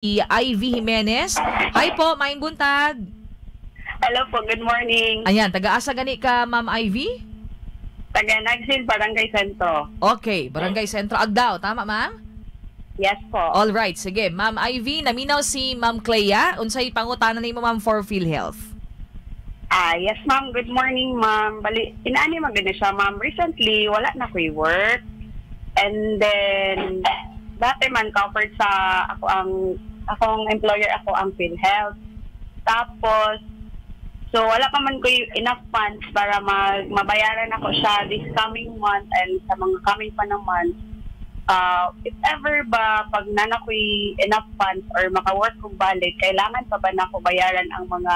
Ivy Jimenez. Hi po, maayong buntag. Hello po, good morning. Ayan, taga-asa gani ka, Ma'am Ivy? Taga Nagsil, Barangay Sento. Okay, Barangay Sentro Agdao. Tama, ma'am? Yes po. All right, sige. Ma'am Ivy, naminaw si Ma'am Clea. Unsay pangutana nimo, ma'am, for PhilHealth? Yes ma'am, good morning ma'am. Bali, inaani maganda siya ma'am. Recently, wala na ko work. And then, dati man covered sa akong employer, ako ang PhilHealth. Tapos, so wala pa man ko enough funds para mabayaran ako siya this coming month and sa mga coming pa ng month. If ever ba pag nana ko enough funds or maka-work kong balik, kailangan pa ba na ako bayaran ang mga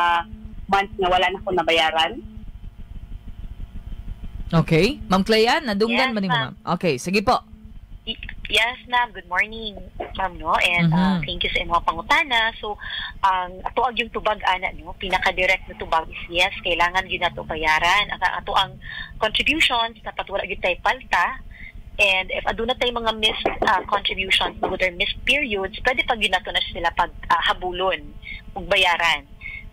months na wala na ako nabayaran? Okay. Ma'am Clea, nadunggan Yes, man nimo, ma'am. ma'am. Okay, sige po. Yes, ma'am. Good morning, ma'am, no? And thank you sa inyong pangutana. So, ato ang yung tubag, ana, no? Pinaka-direct na tubag is yes, kailangan yun na ito bayaran. Ato ang contributions, dapat wala yun tayo palta. And if aduna tayo mga missed contributions, mga missed periods, pwede pag yun na ito na sila habulon, ug bayaran.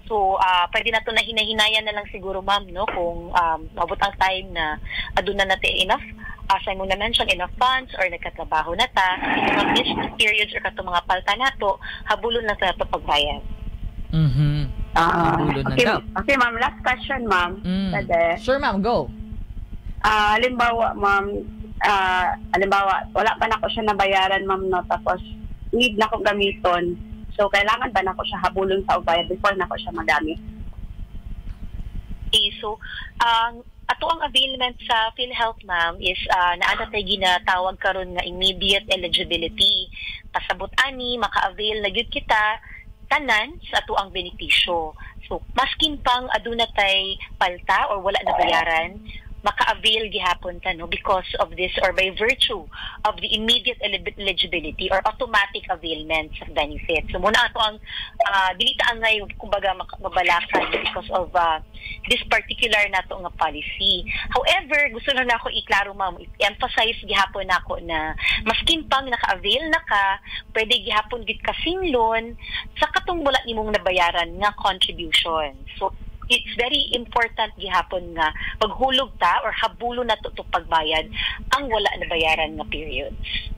So, pwede na ito na hinahinayan na lang siguro, ma'am, no? Kung mabot ang time na aduna natin enough, as I muna mention, enough funds or nagkatrabaho na ta, mga missed periods or kato mga palta na to, habulon lang sa ito pagbayad. Habulon na Okay, daw. okay ma'am, last question ma'am. Pwede. Sure, ma'am, go. Halimbawa ma'am, wala pa na ako siya nabayaran ma'am, no? Tapos, need na akong gamiton. So, kailangan ba na ako siya habulon sa bayad before na ako siya magamit? Okay, so, ato ang availment sa PhilHealth, ma'am, is naada tayo ginatawag karon nga immediate eligibility. Pasabot ani, maka-avail na gyud kita tanan sa ato ang benepisyo. So, maskin pang aduna tay palta or wala na bayaran, maka-avail gihapon ta, no, because of this or by virtue of the immediate eligibility or automatic availment of benefits. So muna ato ang dilita ang ngay kumbaga mabalakan because of this particular nato nga policy. However, gusto na ako iklaro, ma'am, emphasize gihapon nako na maskin pang naka-avail na ka, pwede gihapon gid kasinglon sa katong wala nimong nabayaran nga contribution. So it's very important gihapon nga paghulog ta or habulo na to pagbayad ang wala na bayaran nga periods.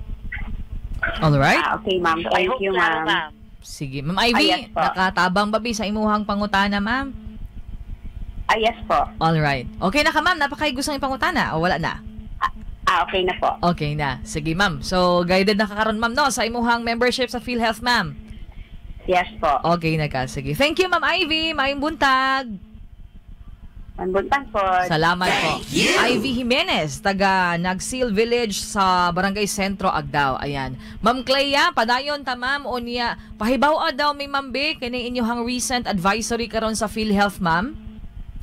All right. Okay ma'am, So I thank hope you klaro, ma'am. Sige. Ma'am Ivy, yes po. nakatabang babi sa imuhang pangutana, ma'am? Yes po. All right. Okay na ka, ma'am? Napakay gustong ipangutana o wala na? Okay na po. Okay na. Sige, ma'am. So, guided na kakaroon, ma'am, no? Sa imuhang membership sa PhilHealth, ma'am. Yes po. Okay na ka. Sige. Thank you, Ma'am Ivy. Maayong buntag. Manbuntan po. Salamat po. Ivy Jimenez, taga Nagsil Village sa Barangay Sentro, Agdao. Ayan. Ma'am Clea, padayon ta, ma'am, o niya, pahibaw daw may mambe, kini inyong recent advisory karon sa PhilHealth, ma'am?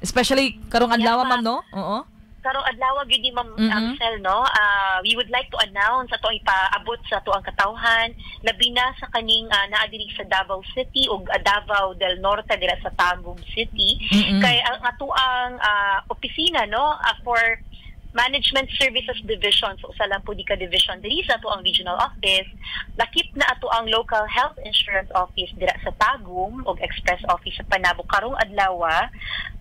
Especially karong adlaw, ma'am, no? Oo. Karong adlaw gyud ni Ma'am Ansel, no, we would like to announce ato ipaabot sa ato ang katawhan labi na sa kaning naa diri sa Davao City ug Davao del Norte dira sa Tagum City. Kay ang ato ang opisina, no, for Management Services Division, so sa Lampudica Division diri sa ato ang regional office, lakip na ato ang local health insurance office dira sa Tagum ug express office sa Panabo karong adlaw.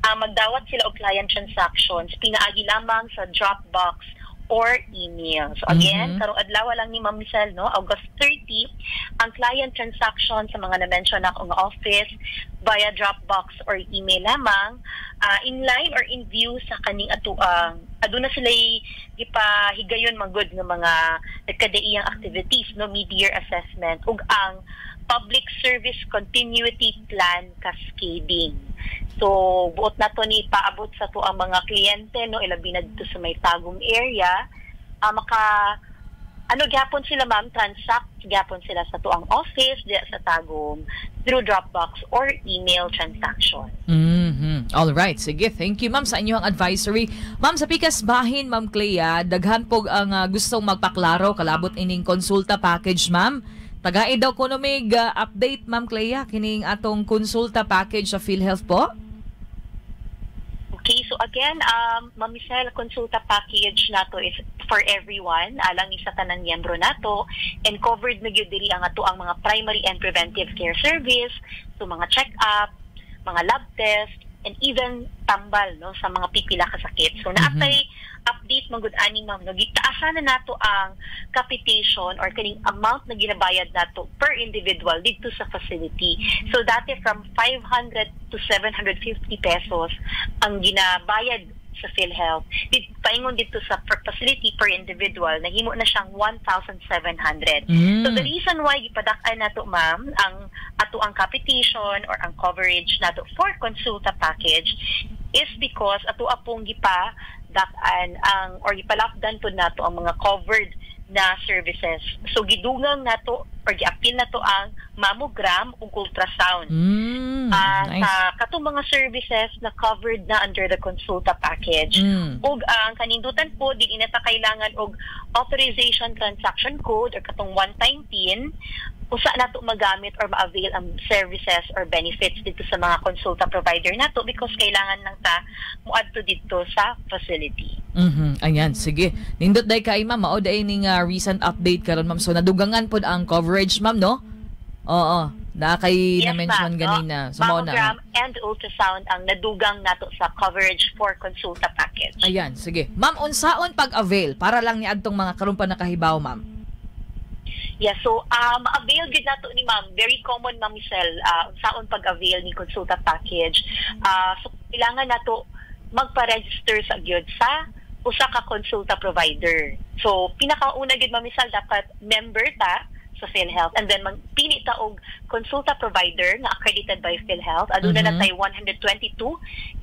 Magdawat sila og client transactions pinaagi lamang sa Dropbox or email. So again, karong adlaw lang ni Ma'am Michelle, no, August 30, ang client transaction sa mga na-mention na akong office via Dropbox or email lamang, in line or in view sa kaning atuang aduna sila gipahigayon magud nga mga nagkadaiyang activities, no, mid-year assessment ug ang public service continuity plan cascading. So buot na to ni paabot sa to ang mga kliyente, no, ilabi na dito sa may Tagum area, gyapon sila, ma'am, transact gyapon sila sa to ang office diya sa Tagum through Dropbox or email transaction. All right. Sige, thank you, ma'am, sa inyong advisory. Ma'am, sa pikas bahin, Ma'am Clea, daghan pog ang gustong magpaklaro kalabot ining konsulta package, ma'am. Tagaid daw ko no may update, Ma'am Clea, kining atong konsulta package sa PhilHealth po. Okay, so again, Ma'am Michelle, konsulta package nato is for everyone, alang isa tanang miyembro nato, and covered na gyud diri ang ato ang mga primary and preventive care service, so mga check-up, mga lab test, and even tambal no sa mga pipila ka sakit. So naatay update magud ani ma'am, no gitaasan na nato ang capitation or kaning amount na ginabayad nato per individual dito sa facility. So dati from 500 to 750 pesos ang ginabayad sa PhilHealth. Paingon dito sa per facility per individual, nahimo na siyang 1,700. So the reason why gipadak-an nato ma'am ang ato ang capitation or ang coverage nato for konsulta package is because ato apong gipadak-an ang or gipalapdan pud nato ang mga covered na services. So gidugang nato or giapil nato ang mammogram ug ultrasound. Nice. Sa katong mga services na covered na under the consulta package. Ug ang kanindutan po di inata kailangan og authorization transaction code or katong one-time PIN usa nato magamit or ma-avail ang services or benefits dito sa mga consulta provider nato because kailangan lang ta muadto dito sa facility. Ayan, sige. Nindot day kay ma'am, mao day ning recent update karon ma'am. So nadugangan pod ang coverage ma'am, no? Oo. Na kay Yes, na-mention ma'am, ganina. no? So mao na. Mammogram and ultrasound ang nadugang nato sa coverage for consulta package. Ayan, sige. Ma'am, unsaon pag-avail para lang ni adtong mga karon pa nakahibaw, ma'am? Yeah, so avail gid nato ni ma'am, very common ma'am Michelle, unsaon pag-avail ni consulta package. So kailangan nato magpa-register sa gyud sa usa ka consulta provider. So pinakauna gid ma'am Michelle, dapat member ta sa PhilHealth and then magpili ta og consulta provider nga accredited by PhilHealth. Aduna na tay 122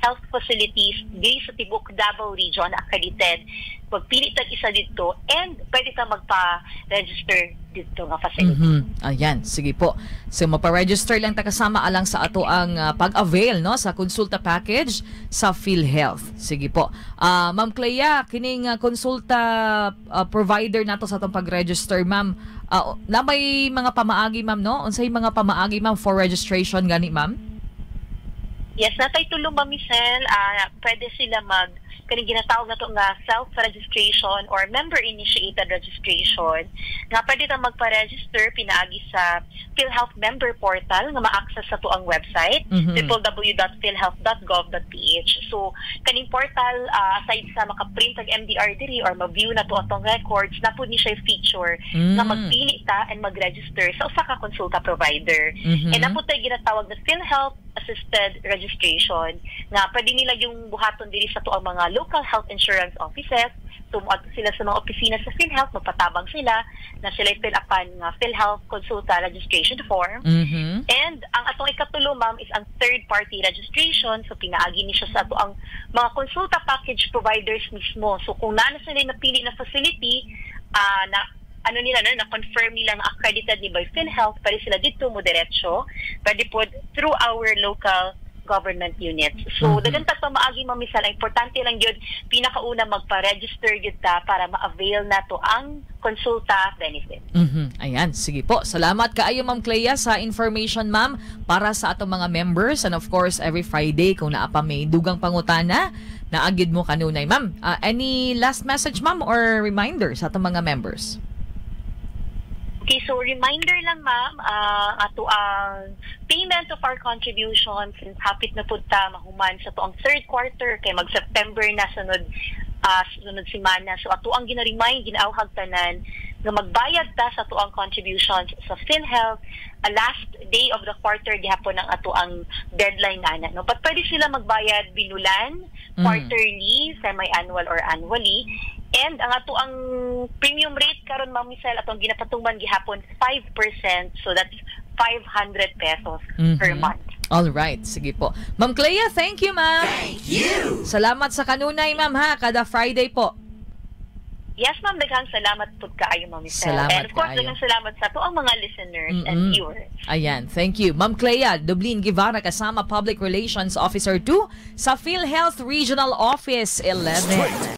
health facilities diri sa tibok Davao Region na accredited. Magpili ta isa dito and pwede ta magpa-register dito nga facility. Ayan, sige po. So mapa-register lang ta kasama alang sa ato ang pag-avail no sa konsulta package sa PhilHealth. Sige po. Ma'am Clea, kining konsulta provider nato sa atong pag-register, ma'am. Na may mga pamaagi ma'am no? Unsay mga pamaagi ma'am for registration gani ma'am? Yes, natay tulong ma'am Michelle, pwede sila kaning ginatawag nato nga self-registration or member-initiated registration nga pwede ta magpa-register pinaagi sa PhilHealth member portal nga ma-access sa to ang website www.philhealth.gov.ph. So kaning portal aside sa maka-print ang MDR diri or ma-view na to atong records na pud ni siya feature nga magpili ta and mag-register sa usa ka konsulta provider. And na pud tay ginatawag na PhilHealth assisted registration nga pwede nila yung buhaton diri sa to ang mga local health insurance offices. So muadto sila sa mga opisina sa PhilHealth, magpatabang sila na sila fill-upan nga PhilHealth consulta registration form. And ang atong ikatulo ma'am is ang third party registration. So pinaagi ni siya sa ato ang mga consulta package providers mismo. So kung naano sila napili na facility na ano nila na confirm nila nga accredited ni by PhilHealth, pwede sila dito mo diretso, pwede po through our local government units. So dagan ta maagi ma'am Michelle, importante lang gyud pinakauna magpa-register gyud ta para ma-avail nato ang konsulta benefit. Ayan, sige po. Salamat kaayo Ma'am Clea sa information ma'am para sa atong mga members, and of course every Friday kung naa pa may dugang pangutana naagid mo kanunay ma'am. Any last message ma'am or reminder sa atong mga members? Okay, so reminder lang ma'am, ato ang payment of our contributions since hapit na po ta mahuman sa toong third quarter kay mag-September na sunod semana. So ato ang gina-remind, ginaawhag tanan nga magbayad ta sa ato ang contributions sa PhilHealth last day of the quarter gihapon ang ato ang deadline na no. But pwede sila magbayad binulan, quarterly, semi-annual or annually. And ang ato ang premium rate karon ma'am Michelle atong ginapatungban gihapon 5%, so that's 500 pesos per month. All right, sige po. Ma'am Clea, thank you ma'am. Thank you. Salamat sa kanunay ma'am ha, kada Friday po. Yes ma'am, daghang salamat pud kaayo ma'am Michelle. Salamat and of course kaayo. daghang salamat sa to ang mga listeners and viewers. Ayan, thank you. Ma'am Clea Dublin Guevara kasama Public Relations Officer 2 sa PhilHealth Regional Office 11.